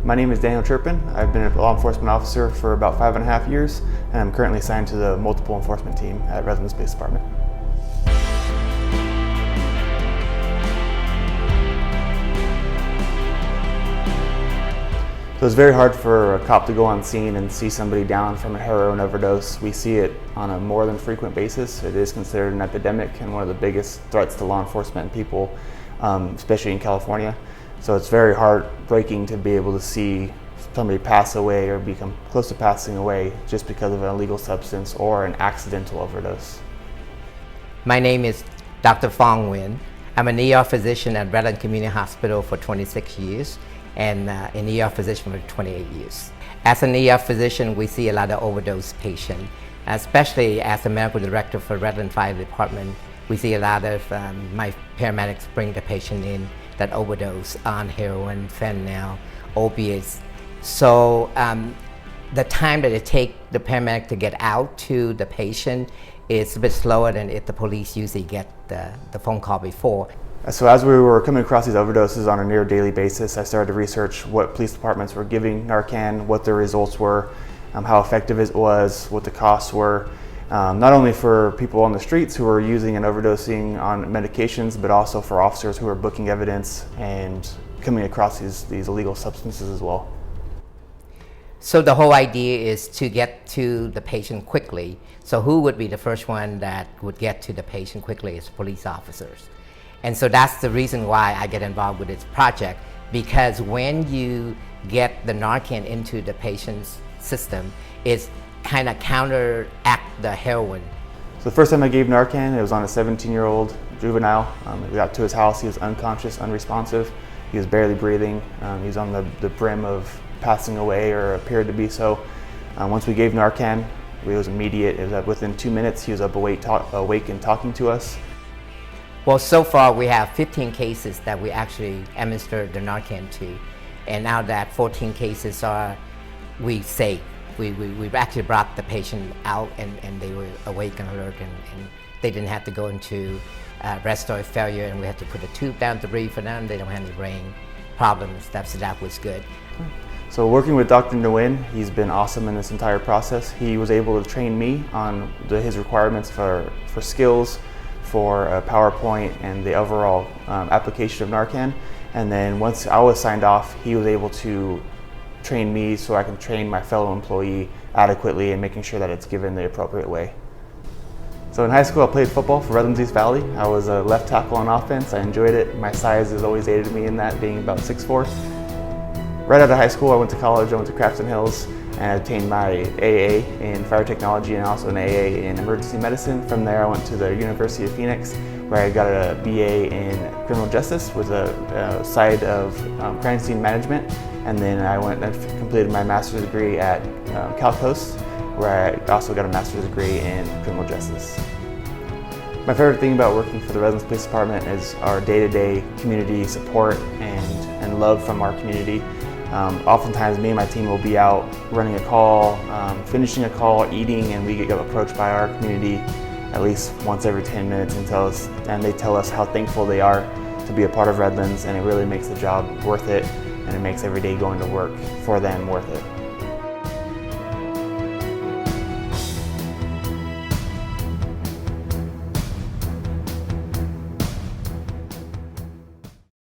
My name is Daniel Turpin. I've been a law enforcement officer for about 5.5 years, and I'm currently assigned to the multiple enforcement team at Redlands Police Department. So it's very hard for a cop to go on scene and see somebody down from a heroin overdose. We see it on a more than frequent basis. It is considered an epidemic and one of the biggest threats to law enforcement and people, especially in California. So it's very heartbreaking to be able to see somebody pass away or become close to passing away just because of an illegal substance or an accidental overdose. My name is Dr. Fong Nguyen. I'm an ER physician at Redlands Community Hospital for 26 years and an ER physician for 28 years. As an ER physician, we see a lot of overdose patients, especially as a medical director for Redlands Fire Department. We see a lot of my paramedics bring the patient in that overdose on heroin, fentanyl, opiates. So the time that it takes the paramedic to get out to the patient is a bit slower than if the police usually get the phone call before. So as we were coming across these overdoses on a near daily basis, I started to research what police departments were giving Narcan, what their results were, how effective it was, what the costs were. Not only for people on the streets who are using and overdosing on medications, but also for officers who are booking evidence and coming across these illegal substances as well. So the whole idea is to get to the patient quickly. So who would be the first one that would get to the patient quickly is police officers. And so that's the reason why I get involved with this project, because when you get the Narcan into the patient's system, it's kind of counteract the heroin. So the first time I gave Narcan, it was on a 17-year-old juvenile. We got to his house, he was unconscious, unresponsive. He was barely breathing. He was on the brim of passing away, or appeared to be so. Once we gave Narcan, it was immediate. It was within 2 minutes, he was up awake and talking to us. Well, so far we have 15 cases that we actually administered the Narcan to. And now that 14 cases are, we saved. We've actually brought the patient out and they were awake and alert, and they didn't have to go into respiratory failure, and we had to put a tube down to breathe for them. They don't have any brain problems. That was good. So working with Dr. Nguyen, he's been awesome in this entire process. He was able to train me on his requirements for skills, for PowerPoint, and the overall application of Narcan. And then once I was signed off, he was able to train me so I can train my fellow employee adequately and making sure that it's given the appropriate way. So in high school, I played football for Redlands East Valley. I was a left tackle on offense. I enjoyed it. My size has always aided me in that, being about 6'4". Right out of high school, I went to college. I went to Crafton Hills and obtained my AA in fire technology and also an AA in emergency medicine. From there, I went to the University of Phoenix, where I got a BA in criminal justice with a side of crime scene management. And then I went and completed my master's degree at Cal Coast, where I also got a master's degree in criminal justice. My favorite thing about working for the Redlands Police Department is our day-to-day community support and love from our community. Oftentimes me and my team will be out running a call, finishing a call, eating, and we get approached by our community at least once every 10 minutes and they tell us how thankful they are to be a part of Redlands, and it really makes the job worth it, and it makes every day going to work for them worth it.